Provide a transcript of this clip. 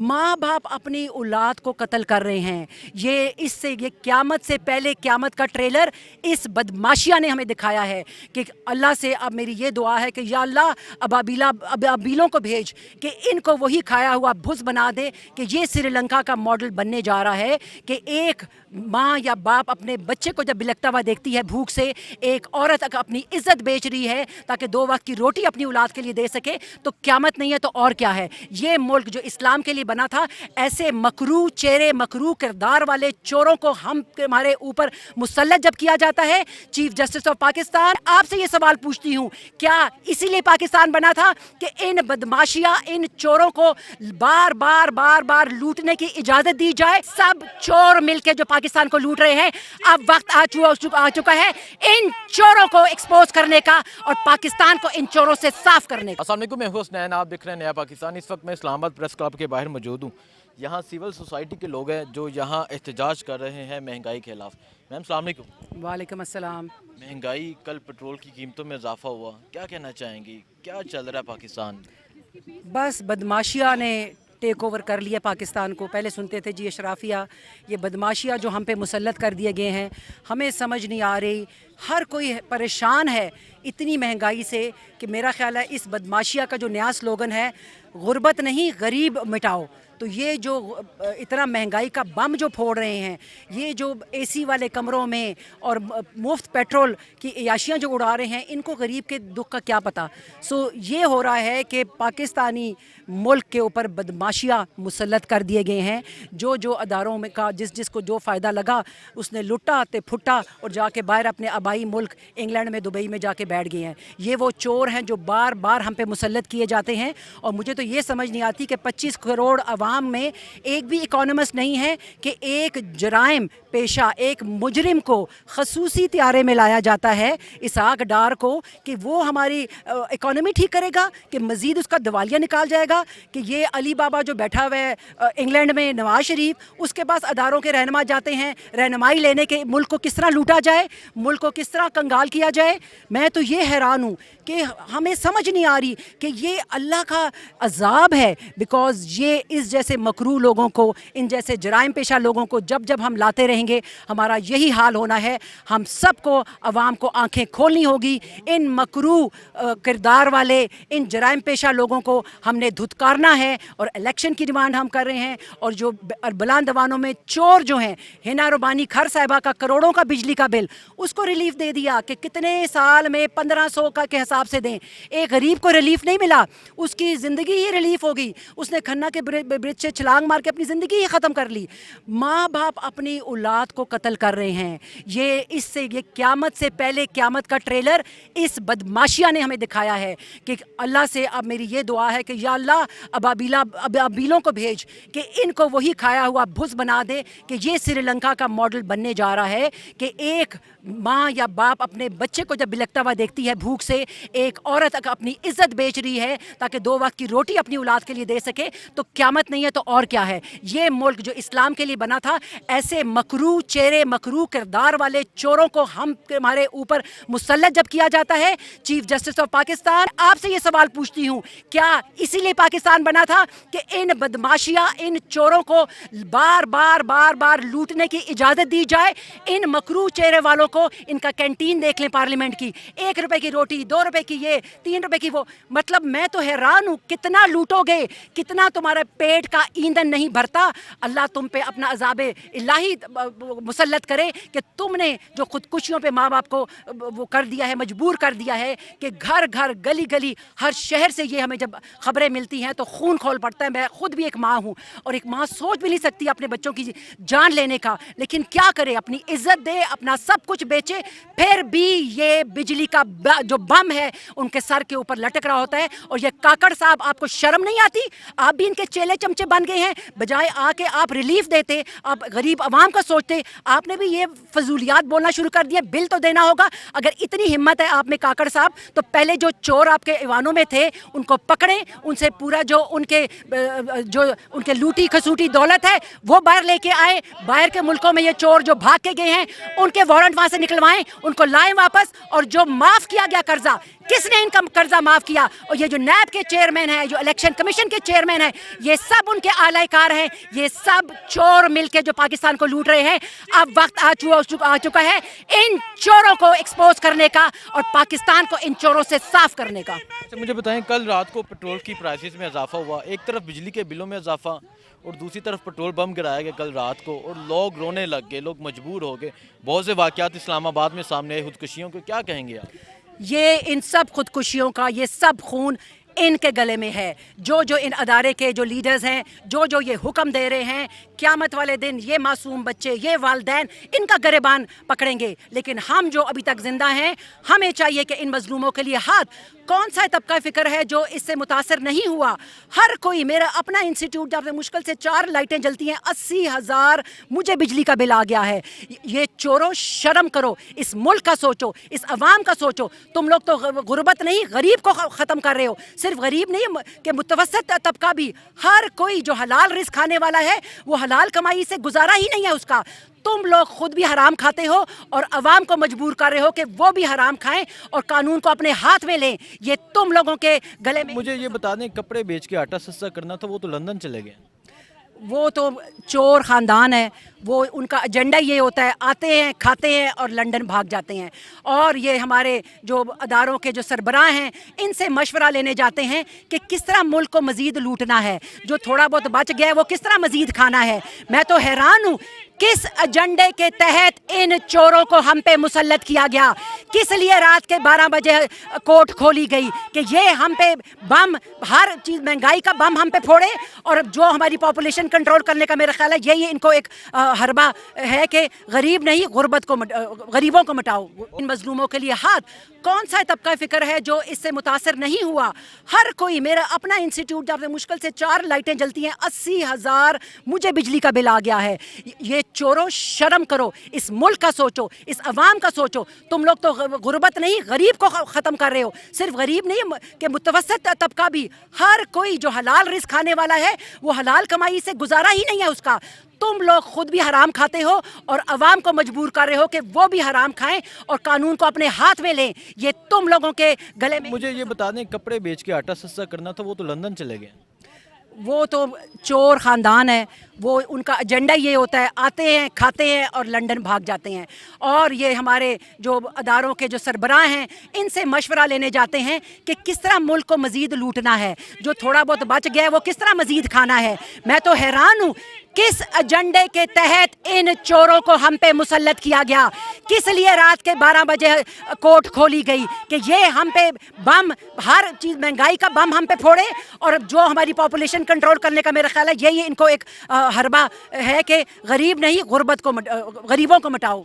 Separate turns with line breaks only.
माँ बाप अपनी औलाद को कत्ल कर रहे हैं। ये क़यामत से पहले क़यामत का ट्रेलर इस बदमाशिया ने हमें दिखाया है कि अल्लाह से अब मेरी ये दुआ है कि या अल्लाह अबाबीलों को भेज कि इनको वही खाया हुआ भुस बना दे कि ये श्रीलंका का मॉडल बनने जा रहा है कि एक माँ या बाप अपने बच्चे को जब बिलखता हुआ देखती है भूख से, एक औरत अगर अपनी इज्जत बेच रही है ताकि 2 वक्त की रोटी अपनी औलाद के लिए दे सके, तो क़यामत नहीं है तो और क्या है। ये मुल्क जो इस्लाम के लिए बना था, ऐसे मकरू चेहरे मकरू किरदार वाले चोरों को हमारे ऊपर मुसल्लत जब किया जाता है। चीफ जस्टिस ऑफ पाकिस्तान, आपसे ये सवाल पूछती हूँ, क्या इसीलिए पाकिस्तान बना था कि इन बदमाशिया इन चोरों को बार बार बार बार लूटने की इजाजत दी जाए। सब चोर मिलके जो पाकिस्तान को लूट रहे हैं, अब वक्त आ चुका है इन चोरों को एक्सपोज करने का और पाकिस्तान को इन चोरों से साफ करने का।
अस्सलाम वालेकुम, मैं हुसनैन, आप देख रहे हैं नया पाकिस्तान। इस वक्त मैं इस्लामाबाद प्रेस क्लब के बाहर मौजूद हूँ। यहाँ सिविल सोसाइटी के लोग हैं जो यहाँ एहतजाज कर रहे हैं महंगाई के खिलाफ। मैम अस्सलाम वालेकुम।
वालेकुम अस्सलाम।
महंगाई, कल पेट्रोल की कीमतों में इजाफा हुआ, क्या कहना चाहेंगी, क्या चल रहा है पाकिस्तान?
बस बदमाशिया ने टेक ओवर कर लिया पाकिस्तान को। पहले सुनते थे जी अशराफिया, ये बदमाशिया जो हम पे मुसल्लत कर दिए गए हैं, हमें समझ नहीं आ रही। हर कोई परेशान है इतनी महंगाई से कि मेरा ख्याल है इस बदमाशिया का जो नया स्लोगन है, गुर्बत नहीं गरीब मिटाओ, तो ये जो इतना महंगाई का बम जो फोड़ रहे हैं, ये जो एसी वाले कमरों में और मुफ्त पेट्रोल की अयाशियाँ जो उड़ा रहे हैं, इनको गरीब के दुख का क्या पता। सो ये हो रहा है कि पाकिस्तानी मुल्क के ऊपर बदमाशियाँ मुसल्लत कर दिए गए हैं। जो जो अदारों में का जिसको जो फ़ायदा लगा उसने लुटा ते फुटा और जाके बाहर अपने आबाई मुल्क इंग्लैंड में, दुबई में जाके बैठ गए हैं। ये वो चोर हैं जो बार बार हम पे मुसल्लत किए जाते हैं। और मुझे तो ये समझ नहीं आती कि 25 करोड़ आवाम में एक भी इकोनॉमिस्ट नहीं है कि एक जराइम पेशा, एक मुजरिम को खसूसी त्यारे में लाया जाता है, इसहाक डार को, कि वो हमारी इकोनॉमी ठीक करेगा, कि मज़ीद उसका दिवालिया निकाल जाएगा, कि ये अली बाबा जो बैठा हुआ है इंग्लैंड में, नवाज शरीफ, उसके पास अदारों के रहनुमा जाते हैं रहनुमाई लेने के मुल्क को किस तरह लूटा जाए, मुल्क को किस तरह कंगाल किया जाए। मैं तो ये हैरान हूँ कि हमें समझ नहीं आ रही कि ये अल्लाह का अजाब है। बिकॉज ये इस जैसे मकरू लोगों को, इन जैसे जराइम पेशा लोगों को जब जब हम लाते रहेंगे, हमारा यही हाल होना है। हम सबको, अवाम को आंखें खोलनी होगी। इन मकरू किरदार वाले, इन जराइम पेशा लोगों को हमने धुतकारना है और इलेक्शन की डिमांड हम कर रहे हैं। और जो बुलंद दवानों में चोर जो हैं, हिना रुबानी खर साहिबा का करोड़ों का बिजली का बिल, उसको रिलीफ दे दिया कि कितने साल में 1500 का के हिसाब से दें। एक गरीब को रिलीफ नहीं मिला, उसकी ज़िंदगी ही रिलीफ हो गई। उसने खन्ना के ब्रिज से छलांग मार के अपनी ज़िंदगी ही ख़त्म कर ली। माँ बाप अपनी औलाद को कत्ल कर रहे हैं। ये क़यामत से पहले क़यामत का ट्रेलर इस बदमाशिया ने हमें दिखाया है कि अल्लाह से अब मेरी ये दुआ है कि या अल्लाह अबाबीलों को भेज कि इनको वही खाया हुआ भुस बना दे कि ये श्रीलंका का मॉडल बनने जा रहा है कि एक माँ या बाप अपने बच्चे को जब बिलखता हुआ देखती है भूख से, एक औरत अगर अपनी इज्जत बेच रही है ताकि 2 वक्त की रोटी अपनी औलाद के लिए दे सके, तो क़यामत नहीं है तो और क्या है। ये मुल्क जो इस्लाम के लिए बना था, ऐसे मकरू चेहरे मकरू किरदार वाले चोरों को हमारे ऊपर मुसल्लत जब किया जाता है। चीफ जस्टिस ऑफ पाकिस्तान, आपसे ये सवाल पूछती हूँ, क्या इसीलिए पाकिस्तान बना था कि इन बदमाशिया इन चोरों को बार बार बार बार लूटने की इजाज़त दी जाए। इन मकरू चेहरे वालों को, इनका कैंटीन देख लें पार्लियामेंट की, 1 रुपए की रोटी, 2 रुपए की ये, 3 रुपए की वो। मतलब मैं तो हैरान हूँ, कितना लूटोगे, कितना तुम्हारे पेट का ईंधन नहीं भरता। अल्लाह तुम पे अपना अजाब इलाही मुसल्लत करे कि तुमने जो खुदकुशियों पे माँ बाप को वो कर दिया है, मजबूर कर दिया है कि घर घर गली गली हर शहर से ये हमें जब खबरें मिलती हैं तो खून खोल पड़ता है। मैं खुद भी एक माँ हूँ और एक माँ सोच भी नहीं सकती अपने बच्चों की जान लेने का, लेकिन क्या करे, अपनी इज्जत दे, अपना सब कुछ बेचे, फिर भी ये बिजली का जो बम है उनके सर के ऊपर लटक रहा होता है। और ये काकड़ साहब, आपको शर्म नहीं आती? आप भी इनके चेले चमचे बन गए हैं। बजाय आके आप रिलीफ देते, आप गरीब आवाम का सोचते, आपने भी ये फजूलियात बोलना शुरू कर दिया। बिल तो देना होगा। अगर इतनी हिम्मत है आप में काकड़ साहब, तो पहले जो चोर आपके ईवानों में थे उनको पकड़ें, उनसे पूरा जो उनके लूटी खसूटी दौलत है वो बाहर लेके आए। बाहर के मुल्कों में ये चोर जो भाग के गए हैं, उनके वारंट वहां से निकलवाएं, उनको लाएं वापस। और जो माफ किया गया कर्जा, किसने इनका कर्जा माफ किया? और ये जो नैब के चेयरमैन है, जो इलेक्शन कमीशन के चेयरमैन है, ये सब उनके आलाकार हैं, ये सब चोर मिलके जो पाकिस्तान को लूट रहे हैं। अब वक्त आ चुका है इन चोरों को एक्सपोज करने का और पाकिस्तान को इन चोरों से साफ करने का।
अच्छा, मुझे बताएं, कल रात को पेट्रोल की प्राइसेस में इजाफा हुआ, एक तरफ बिजली के बिलों में इजाफा और दूसरी तरफ पेट्रोल बम गिराया गया कल रात को, और लोग रोने लग गए, लोग मजबूर हो गए। बहुत से वाक़यात इस्लामाबाद में सामने आए खुदकुशियों के, क्या कहेंगे आप?
ये इन सब खुदकुशियों का ये सब खून इनके गले में है। जो इन अदारे के जो लीडर्स हैं, जो ये हुक्म दे रहे हैं, क़यामत वाले दिन ये मासूम बच्चे, ये वालिदैन इनका गिरबान पकड़ेंगे। लेकिन हम जो अभी तक ज़िंदा हैं, हमें चाहिए कि इन मजलूमों के लिए हाथ, कौन सा तबका फ़िक्र है जो इससे मुतासर नहीं हुआ? हर कोई, मेरा अपना इंस्टीट्यूट जब से मुश्किल से 4 लाइटें जलती हैं, 80,000 मुझे बिजली का बिल आ गया है। ये चोरों, शर्म करो, इस मुल्क का सोचो, इस अवाम का सोचो। तुम लोग तो गुर्बत नहीं, गरीब को ख़त्म कर रहे हो। सिर्फ गरीब नहीं कि मुतवसत तबका भी, हर कोई जो हलाल रिस्क खाने वाला है, वो हलाल कमाई से गुजारा ही नहीं है उसका। तुम लोग खुद भी हराम खाते हो और अवाम को मजबूर कर रहे हो कि वो भी हराम खाएं और कानून को अपने हाथ में लें। ये तुम लोगों के गले में।
मुझे ये बता दें, कपड़े बेच के आटा सस्ता करना था, वो तो लंदन चले गए।
वो तो चोर ख़ानदान है, वो उनका एजेंडा ये होता है, आते हैं, खाते हैं और लंदन भाग जाते हैं। और ये हमारे जो अदारों के जो सरबराह हैं, इनसे मशवरा लेने जाते हैं कि किस तरह मुल्क को मज़ीद लूटना है। जो थोड़ा बहुत बच गया है वो किस तरह मज़ीद खाना है। मैं तो हैरान हूँ, किस एजेंडे के तहत इन चोरों को हम पे मुसल्लत किया गया? किस लिए रात के 12 बजे कोर्ट खोली गई कि ये हम पे बम, हर चीज़ महंगाई का बम हम पे फोड़े? और जो हमारी पॉपुलेशन कंट्रोल करने का मेरा ख्याल है यही इनको एक हरबा है कि गरीब नहीं, गुर्बत को गरीबों को मिटाओ। इन मजलूमों के लिए हाथ, कौन सा तबका फ़िक्र है जो इससे मुतासर नहीं हुआ? हर कोई, मेरा अपना इंस्टीट्यूट जब से मुश्किल से 4 लाइटें जलती हैं, 80,000 मुझे बिजली का बिल आ गया है। ये चोरों, शर्म करो, इस मुल्क का सोचो, इस अवाम का सोचो। तुम लोग तो गुर्बत नहीं, गरीब को ख़त्म कर रहे हो। सिर्फ गरीब नहीं कि मुतवसत तबका भी, हर कोई जो हलाल रिस्क खाने वाला है, वो हलाल कमाई से गुजारा ही नहीं है उसका। तुम लोग खुद भी हराम खाते हो और अवाम को मजबूर कर रहे हो कि वो भी हराम खाएं और कानून को अपने हाथ में लें। ये तुम लोगों के गले में।
मुझे ये बता दें, कपड़े बेच के आटा सस्ता करना था, वो तो लंदन चले गए।
वो तो चोर ख़ानदान है, वो उनका एजेंडा ये होता है, आते हैं, खाते हैं और लंदन भाग जाते हैं। और ये हमारे जो अदारों के जो सरबराह हैं, इनसे मशवरा लेने जाते हैं कि किस तरह मुल्क को मज़ीद लूटना है। जो थोड़ा बहुत बच गया है वो किस तरह मज़ीद खाना है। मैं तो हैरान हूँ, किस एजेंडे के तहत इन चोरों को हम पे मुसल्लत किया गया? किस लिए रात के 12 बजे कोर्ट खोली गई कि ये हम पे बम, हर चीज़ महंगाई का बम हम पे फोड़े? और जो हमारी पॉपुलेशन कंट्रोल करने का मेरा ख्याल है यही इनको एक हरबा है कि गरीब नहीं, गुर्बत को गरीबों को मिटाओ।